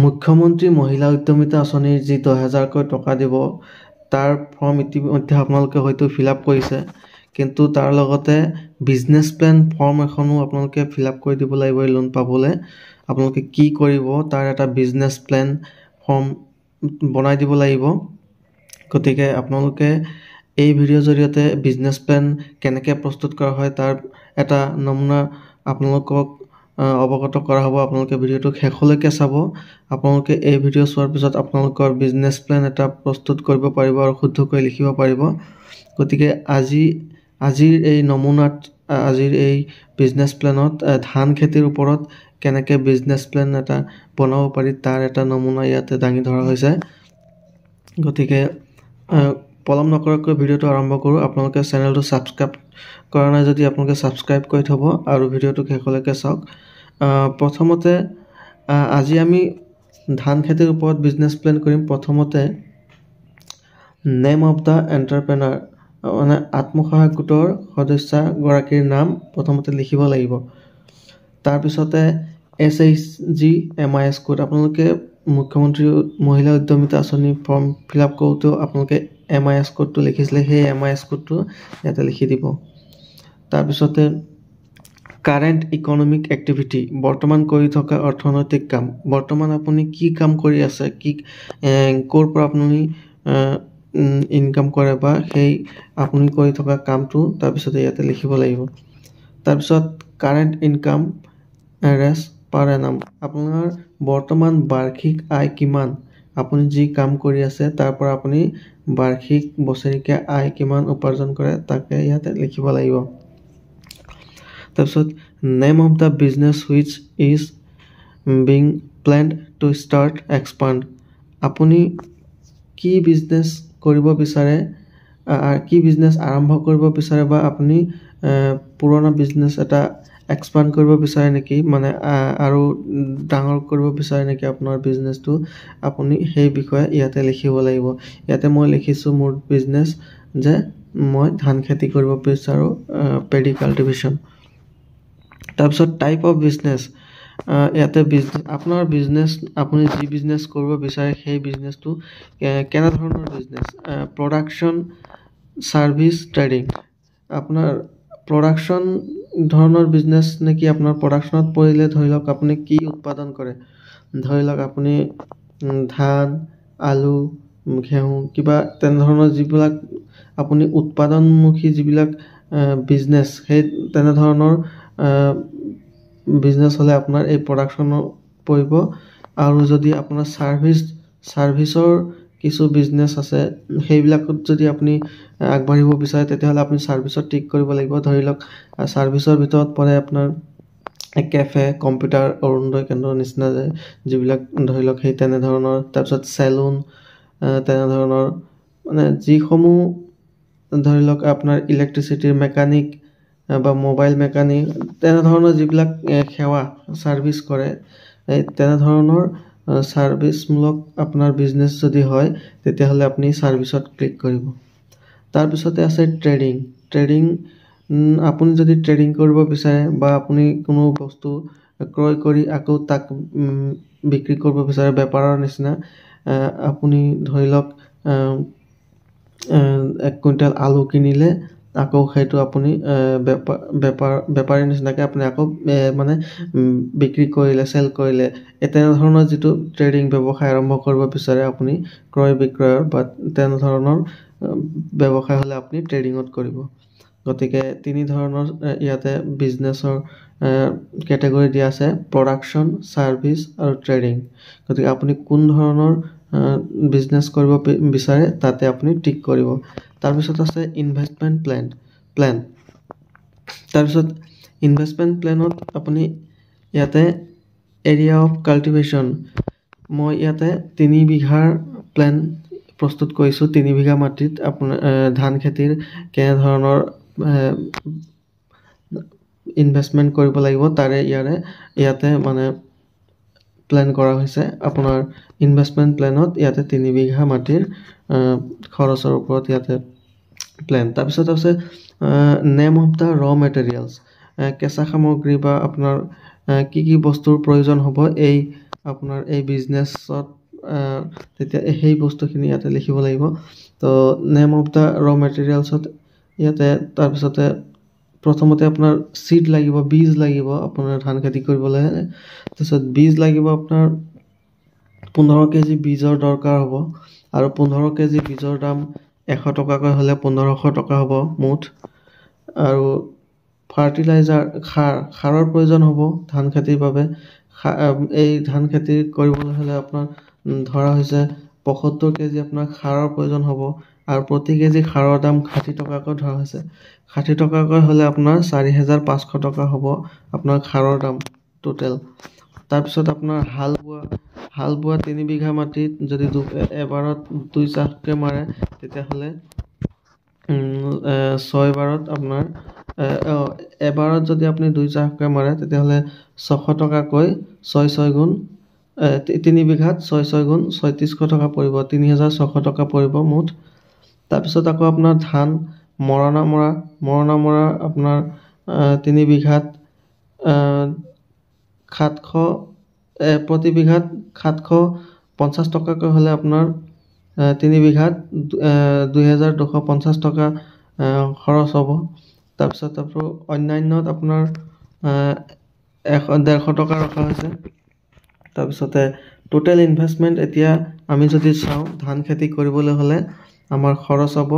মুখ্যমন্ত্ৰী মহিলা উদ্যমিতা আঁচনিৰ যি 10,000কৈ টকা দিব তাৰ ফৰ্ম ইতিমধ্যে আপোনালোকে হয়তো ফিল আপ কৰিছে, কিন্তু তাৰ লগতে বিজনেছ প্লেন ফৰ্ম এখনো আপোনালোকে ফিল আপ কৰি দিব লাগিব। এই লোন পাবলৈ আপোনালোকে কি কৰিব তাৰ এটা বিজনেছ প্লেন ফৰ্ম বনাই দিব লাগিব। গতিকে আপোনালোকে এই ভিডিঅ'ৰ জৰিয়তে বিজনেছ প্লেন কেনেকৈ প্ৰস্তুত কৰা হয় তাৰ এটা নমুনা আপোনালোকক অৱগত কৰা হ'ব। আপোনালোকে ভিডিঅ'টো শেষলৈকে চাব। আপোনালোকে এই ভিডিঅ' চোৱাৰ পিছত আপোনালোকৰ বিজনেছ প্লেন এটা প্ৰস্তুত কৰিব পাৰিব আৰু শুদ্ধকৈ লিখিব পাৰিব। গতিকে আজিৰ এই নমুনাত আজিৰ এই বিজনেছ প্লেনত ধান খেতিৰ ওপৰত কেনেকৈ বিজনেছ প্লেন এটা বনাব পাৰি তাৰ এটা নমুনা ইয়াতে দাঙি ধৰা হৈছে। গতিকে পলম নকৰাকৈ ভিডিঅ'টো আৰম্ভ কৰোঁ। আপোনালোকে চেনেলটো ছাবস্ক্ৰাইব কৰা নাই যদি আপোনালোকে ছাবস্ক্ৰাইব কৰি থ'ব আৰু ভিডিঅ'টো শেষলৈকে চাওক। প্ৰথমতে আজি আমি ধান খেতিৰ ওপৰত বিজনেছ প্লেন কৰিম। প্ৰথমতে নেম অফ দ্য এণ্টাৰপ্ৰেনাৰ মানে আত্মসহায়ক গোটৰ সদস্যগৰাকীৰ নাম প্ৰথমতে লিখিব লাগিব। তাৰপিছতে SHG MIS কোড। আপোনালোকে মুখ্যমন্ত্ৰী মহিলা উদ্যমিতা আঁচনি ফৰ্ম ফিল আপ কৰোঁতেও আপোনালোকে MIS কোডটো লিখিছিলে, সেই MIS কোডটো ইয়াতে লিখি দিব। তাৰপিছতে কাৰেণ্ট ইকনমিক এক্টিভিটি, বৰ্তমান কৰি থকা অৰ্থনৈতিক কাম। বৰ্তমান আপুনি কি কাম কৰি আছে, ক'ৰ পৰা আপুনি ইনকাম কৰে বা সেই আপুনি কৰি থকা কামটো তাৰপিছতে ইয়াতে লিখিব লাগিব। তাৰপিছত কাৰেণ্ট ইনকাম ৰেছ পাৰ এনাম, আপোনাৰ বৰ্তমান বাৰ্ষিক আয় কিমান, আপুনি যি কাম কৰি আছে তাৰ পৰা আপুনি বাৰ্ষিক বছৰেকীয়া আয় কিমান উপাৰ্জন কৰে তাকে ইয়াতে লিখিব লাগিব। তাৰপিছত name of the business which is being planned to start expand, আপুনি কি বিজনেছ কৰিব বিচাৰে, কি বিজনেছ আৰম্ভ কৰিব বিচাৰে বা আপুনি পুৰণা বিজনেছ এটা এক্সপাণ্ড কৰিব বিচাৰে নেকি, মানে আৰু ডাঙৰ কৰিব বিচাৰে নেকি আপোনাৰ বিজনেছটো, আপুনি সেই বিষয়ে ইয়াতে লিখিব লাগিব। ইয়াতে মই লিখিছোঁ মোৰ বিজনেছ যে মই ধান খেতি কৰিব বিচাৰোঁ, পেডি কাল্টিভেশ্যন। তাৰপিছত টাইপ অফ বিজনেছ, ইয়াতে আপোনাৰ বিজনেছ আপুনি যি বিজনেছ কৰিব বিচাৰে সেই বিজনেছটো কেনেধৰণৰ বিজনেছ, প্ৰডাকশ্যন, ছাৰ্ভিচ, ট্ৰেডিং। আপোনাৰ প্ৰডাকশ্যন ধৰণৰ বিজনেছ নেকি, আপোনাৰ প্ৰডাকশ্যনত পৰিলে ধৰি লওক আপুনি কি উৎপাদন কৰে, ধৰি লওক আপুনি ধান, আলু, ঘেঁহু কিবা তেনেধৰণৰ যিবিলাক আপুনি উৎপাদনমুখী যিবিলাক বিজনেছ, সেই তেনেধৰণৰ বিজনেছ হ'লে আপোনাৰ এই প্ৰডাকশ্যনৰ পৰিব। আৰু যদি আপোনাৰ ছাৰ্ভিচৰ কিছু বিজনেছ আছে সেইবিলাকত যদি আপুনি আগবাঢ়িব বিচাৰে তেতিয়াহ'লে আপুনি ছাৰ্ভিচত টিক কৰিব লাগিব। ধৰি লওক ছাৰ্ভিচৰ ভিতৰত পৰে আপোনাৰ কেফে, কম্পিউটাৰ, অৰুণোদয় কেন্দ্ৰৰ নিচিনা যিবিলাক ধৰি লওক সেই তেনেধৰণৰ। তাৰপিছত চেলুন, তেনেধৰণৰ মানে যিসমূহ ধৰি লওক আপোনাৰ ইলেক্ট্ৰিচিটিৰ মেকানিক বা মোবাইল মেকানিক তেনেধৰণৰ যিবিলাক সেৱা ছাৰ্ভিচ কৰে, তেনেধৰণৰ ছাৰ্ভিচমূলক আপোনাৰ বিজনেছ যদি হয় তেতিয়াহ'লে আপুনি ছাৰ্ভিচত ক্লিক কৰিব। তাৰপিছতে আছে ট্ৰেডিং, আপুনি যদি ট্ৰেডিং কৰিব বিচাৰে বা আপুনি কোনো বস্তু ক্ৰয় কৰি আকৌ তাক বিক্ৰী কৰিব বিচাৰে বেপাৰৰ নিচিনা, আপুনি ধৰি লওক 1 কুইণ্টেল আলু কিনিলে আকৌ সেইটো আপুনি বেপাৰীৰ নিচিনাকৈ আপুনি আকৌ মানে বিক্ৰী কৰিলে, চেল কৰিলে, তেনেধৰণৰ যিটো ট্ৰেডিং ব্যৱসায় আৰম্ভ কৰিব বিচাৰে আপুনি ক্ৰয় বিক্ৰয়ৰ বা তেনেধৰণৰ ব্যৱসায় হ'লে আপুনি ট্ৰেডিঙত কৰিব। গতিকে 3 ধৰণৰ ইয়াতে বিজনেছৰ কেটেগৰী দিয়া আছে, প্ৰডাকশ্যন, ছাৰ্ভিচ আৰু ট্ৰেডিং। গতিকে আপুনি কোন ধৰণৰ বিজনেছ কৰিব বিচাৰে তাতে আপুনি টিক কৰিব। তাৰপিছত আছে ইনভেষ্টমেণ্ট প্লেন। তাৰপিছত ইনভেষ্টমেণ্ট প্লেনত আপুনি ইয়াতে এৰিয়া অফ কাল্টিভেশ্যন, মই ইয়াতে 3 বিঘাৰ প্লেন প্ৰস্তুত কৰিছোঁ। 3 বিঘা মাটিত আপোনাৰ ধান খেতিৰ কেনেধৰণৰ ইনভেষ্টমেণ্ট কৰিব লাগিব তাৰে ইয়াতে মানে প্লেন কৰা হৈছে। আপোনাৰ ইনভেষ্টমেণ্ট প্লেনত ইয়াতে 3 বিঘা মাটিৰ খৰচৰ ওপৰত ইয়াতে প্লেন। তাৰপিছত আছে নেম অফ দ্য ৰ মেটেৰিয়েলছ, কেঁচা সামগ্ৰী বা আপোনাৰ কি বস্তুৰ প্ৰয়োজন হ'ব এই আপোনাৰ এই বিজনেছত তেতিয়া সেই বস্তুখিনি ইয়াতে লিখিব লাগিব। তো নেম অফ দ্য ৰ মেটেৰিয়েলছত ইয়াতে তাৰপিছতে প্ৰথমতে আপোনাৰ চিড লাগিব, বীজ লাগিব আপোনাৰ ধান খেতি কৰিবলৈ। তাৰপিছত বীজ লাগিব আপোনাৰ 15 কেজি বীজৰ দৰকাৰ হ'ব, আৰু 15 কেজি বীজৰ দাম 100 টকাকৈ হ'লে 1500 টকা হ'ব মুঠ। আৰু ফাৰ্টিলাইজাৰ সাৰৰ প্ৰয়োজন হ'ব ধান খেতিৰ বাবে। এই ধান খেতি কৰিবলৈ হ'লে আপোনাৰ ধৰা হৈছে 75 কেজি আপোনাক সাৰৰ প্ৰয়োজন হ'ব, আৰু প্ৰতি কেজি সাৰৰ দাম 60 টকাকৈ ধৰা হৈছে। 60 টকাকৈ হ'লে আপোনাৰ 4500 টকা হ'ব আপোনাৰ সাৰৰ দাম টোটেল। তাৰপিছত আপোনাৰ হাল বোৱা 3 বিঘা মাটিত যদি এবাৰত 2 চাহকৈ মাৰে তেতিয়াহ'লে 6 বাৰত আপোনাৰ এবাৰত যদি আপুনি 2 চাহকৈ মাৰে তেতিয়াহ'লে 600 টকাকৈ 6 গুণ 3 বিঘাত 6 গুণ 3600 টকা পৰিব, 3600 টকা পৰিব মুঠ। তাৰপিছত আকৌ আপোনাৰ ধান মৰণা মৰা আপোনাৰ 3 বিঘাত 700 প্ৰতি বিঘাত 750 টকাকৈ হ'লে আপোনাৰ 3 বিঘাত 2250 টকা খৰচ হ'ব। তাৰপিছত আপোনাৰ অন্যান্যত আপোনাৰ 150 টকা ৰখা হৈছে। তাৰপিছতে টোটেল ইনভেষ্টমেণ্ট এতিয়া আমি যদি চাওঁ ধান খেতি কৰিবলৈ হ'লে আমাৰ খৰচ হ'ব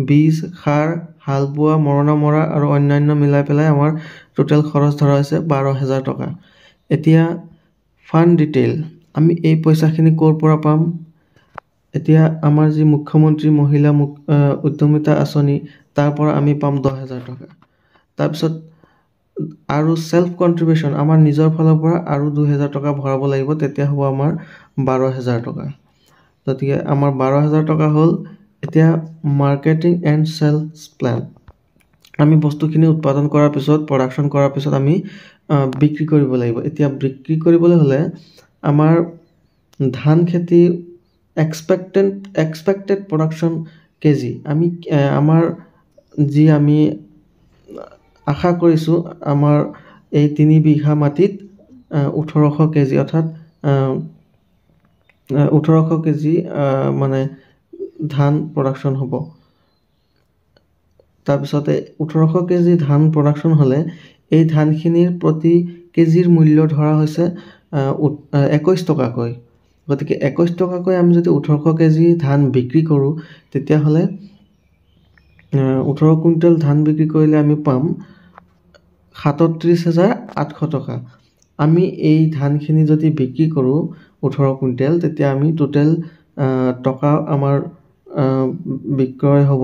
বীজ, সাৰ, হাল বোৱা, মৰণা মৰা আৰু অন্যান্য মিলাই পেলাই আমাৰ টোটেল খৰচ ধৰা হৈছে 12,000 টকা। এতিয়া ফাণ্ড ডিটেইল, আমি এই পইচাখিনি ক'ৰ পৰা পাম? এতিয়া আমাৰ যি মুখ্যমন্ত্ৰী মহিলা উদ্যমিতা আঁচনি তাৰ পৰা আমি পাম 10,000 টকা। তাৰপিছত আৰু চেল্ফ কণ্ট্ৰিবিউশ্যন আমাৰ নিজৰ ফালৰ পৰা আৰু 2,000 টকা ভৰাব লাগিব, তেতিয়া হ'ব আমাৰ 12,000 টকা। গতিকে আমাৰ 12,000 টকা হ'ল। এতিয়া মাৰ্কেটিং এণ্ড চেলছ প্লেন, আমি বস্তুখিনি উৎপাদন কৰাৰ পিছত প্ৰডাকশ্যন কৰাৰ পিছত আমি বিক্ৰী কৰিব লাগিব। এতিয়া বিক্ৰী কৰিবলৈ হ'লে আমাৰ ধান খেতি এক্সপেক্টেড প্ৰডাকশ্যন কেজি আমি আমি আশা কৰিছোঁ আমাৰ এই 3 বিঘা মাটিত 1800 কেজি অৰ্থাৎ 1800 কেজি মানে ধান প্ৰডাকশ্যন হ'ব। তাৰপিছতে 1800 কেজি ধান প্ৰডাকশ্যন হ'লে এই ধানখিনিৰ প্ৰতি কেজিৰ মূল্য ধৰা হৈছে 21 টকাকৈ। গতিকে 21 টকাকৈ আমি যদি 1800 কেজি ধান বিক্ৰী কৰোঁ তেতিয়াহ'লে 18 কুইণ্টেল ধান বিক্ৰী কৰিলে আমি পাম 37,800 টকা। আমি এই ধানখিনি যদি বিক্ৰী কৰোঁ 18 কুইণ্টেল তেতিয়া আমি টোটেল টকা আমাৰ বিক্ৰয় হ'ব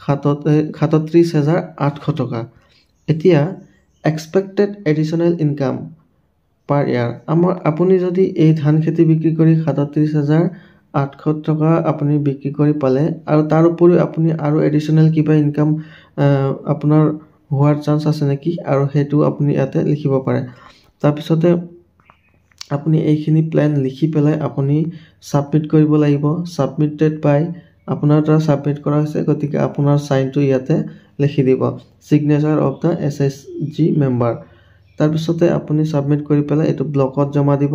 37,800 টকা। এতিয়া এক্সপেক্টেড এডিশ্যনেল ইনকাম পাৰ ইয়াৰ আপুনি যদি এই ধান খেতি বিক্ৰী কৰি 37,800 টকা আপুনি বিক্ৰী কৰি পালে, আৰু তাৰ উপৰিও আপুনি আৰু এডিশ্যনেল কিবা ইনকাম আপোনাৰ হোৱাৰ চান্স আছে নেকি, আৰু সেইটো আপুনি ইয়াতে লিখিব পাৰে। তাৰপিছতে আপুনি এইখিনি প্লেন লিখি পেলাই আপুনি ছাবমিট কৰিব লাগিব। ছাবমিটেড বাই আপোনাৰ দ্বাৰা ছাবমিট কৰা হৈছে, গতিকে আপোনাৰ চাইনটো ইয়াতে লিখি দিব, signature of the SHG member. তাৰপিছতে আপুনি ছাবমিট কৰি পেলাই এইটো ব্লকত জমা দিব।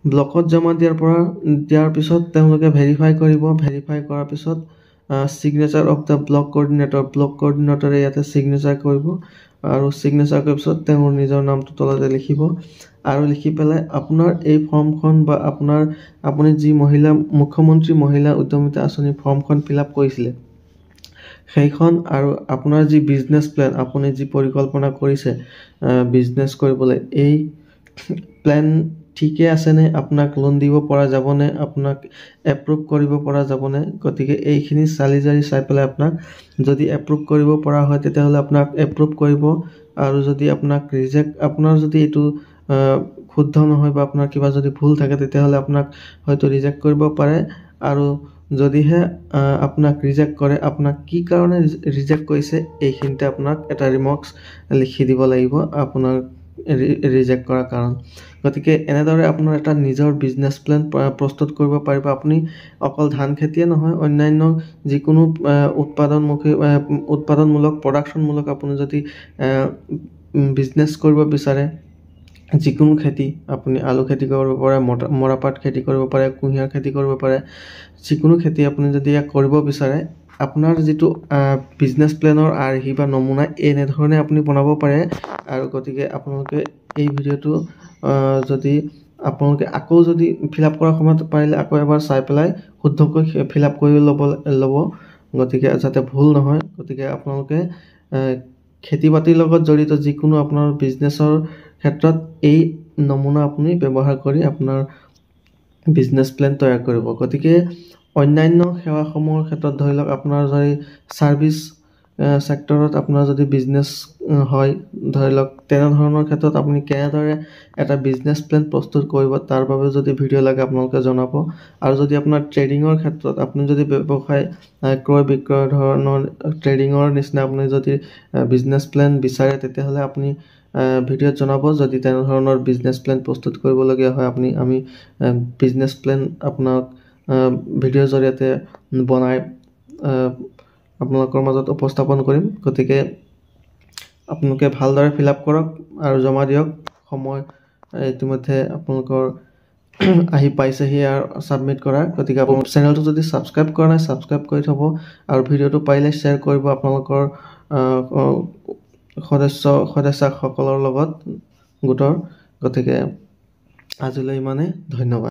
ব্লকত জমা দিয়াৰ পিছত তেওঁলোকে ভেৰিফাই কৰিব। ভেৰিফাই কৰাৰ পিছত ছিগনেচাৰ অফ দ্য ব্লক কোঅৰ্ডিনেটৰে ইয়াতে ছিগনেচাৰ কৰিব, আৰু ছিগনেচাৰ কৰাৰ পিছত তেওঁৰ নিজৰ নামটো তলতে লিখিব, আৰু লিখি পেলাই আপোনাৰ এই ফৰ্মখন বা আপুনি যি মুখ্যমন্ত্ৰী মহিলা উদ্যমিতা আঁচনি ফৰ্মখন ফিল আপ কৰিছিলে সেইখন, আৰু আপোনাৰ যি বিজনেছ প্লেন আপুনি যি পৰিকল্পনা কৰিছে বিজনেছ কৰিবলৈ, এই প্লেন ঠিকে আছেনে, আপোনাক লোন দিব পৰা যাবনে, আপোনাক এপ্ৰুভ কৰিব পৰা যাবনে। গতিকে এইখিনি চালি জাৰি চাই পেলাই আপোনাক যদি এপ্ৰুভ কৰিব পৰা হয় তেতিয়াহ'লে আপোনাক এপ্ৰুভ কৰিব, আৰু যদি আপোনাৰ যদি এইটো শুদ্ধ নহয় বা আপোনাৰ কিবা যদি ভুল থাকে তেতিয়াহ'লে আপোনাক হয়তো ৰিজেক্ট কৰিব পাৰে। আৰু যদিহে আপোনাক ৰিজেক্ট কৰে, আপোনাক কি কাৰণে ৰিজেক্ট কৰিছে এইখিনিতে আপোনাক এটা ৰিমাৰ্কছ লিখি দিব লাগিব আপোনাৰ ৰিজেক্ট কৰাৰ কাৰণ। গতিকে এনেদৰে আপোনাৰ এটা নিজৰ বিজনেছ প্লেন প্ৰস্তুত কৰিব পাৰিব। আপুনি অকল ধান খেতিয়ে নহয়, অন্যান্য যিকোনো উৎপাদনমূলক প্ৰডাকশ্যনমূলক আপুনি যদি বিজনেছ কৰিব বিচাৰে যিকোনো খেতি আপুনি আলু খেতি কৰিব পাৰে, মৰাপাট খেতি কৰিব পাৰে, কুঁহিয়াৰ খেতি কৰিব পাৰে। যিকোনো খেতি আপুনি যদি ইয়াক কৰিব বিচাৰে, আপোনাৰ যিটো বিজনেছ প্লেনৰ আৰ্হি বা নমুনা এনেধৰণে আপুনি বনাব পাৰে। আৰু গতিকে আপোনালোকে এই ভিডিঅ'টো যদি আপোনালোকে আকৌ যদি ফিল আপ কৰাৰ সময়ত পাৰিলে আকৌ এবাৰ চাই পেলাই শুদ্ধকৈ ফিল আপ কৰি ল'ব গতিকে যাতে ভুল নহয়। গতিকে আপোনালোকে খেতি বাতিৰ লগত জড়িত যিকোনো আপোনাৰ বিজনেছৰ ক্ষেত্ৰত এই নমুনা আপুনি ব্যৱহাৰ কৰি আপোনাৰ বিজনেছ প্লেন তৈয়াৰ কৰিব। গতিকে অন্যান্য সেৱাসমূহৰ ক্ষেত্ৰত ধৰি লওক আপোনাৰ যদি ছাৰ্ভিচ ছেক্টৰত আপোনাৰ যদি বিজনেছ হয় ধৰি লওক, তেনেধৰণৰ ক্ষেত্ৰত আপুনি কেনেদৰে এটা বিজনেছ প্লেন প্ৰস্তুত কৰিব তাৰ বাবে যদি ভিডিঅ' লাগে আপোনালোকে জনাব। আৰু যদি আপোনাৰ ট্ৰেডিঙৰ ক্ষেত্ৰত আপুনি যদি ব্যৱসায় ক্ৰয় বিক্ৰয় ধৰণৰ ট্ৰেডিঙৰ নিচিনা আপুনি যদি বিজনেছ প্লেন বিচাৰে, তেতিয়াহ'লে আপুনি ভিডিঅ'ত জনাব। যদি তেনেধৰণৰ বিজনেছ প্লেন প্ৰস্তুত কৰিবলগীয়া হয় আমি বিজনেছ প্লেন আপোনাক ভিডিঅ'ৰ জৰিয়তে বনাই আপোনালোকৰ মাজত উপস্থাপন কৰিম। গতিকে আপোনালোকে ভালদৰে ফিল আপ কৰক আৰু জমা দিয়ক। সময় ইতিমধ্যে আপোনালোকৰ আহি পাইছেহি আৰু ছাবমিট কৰাৰ। গতিকে আপোনাৰ চেনেলটো যদি ছাবস্ক্ৰাইব কৰা নাই, ছাবস্ক্ৰাইব কৰি থ'ব আৰু ভিডিঅ'টো পাৰিলে শ্বেয়াৰ কৰিব আপোনালোকৰ সদস্যসকলৰ লগত গোটৰ। গতিকে আজিলৈ ইমানেই, ধন্যবাদ।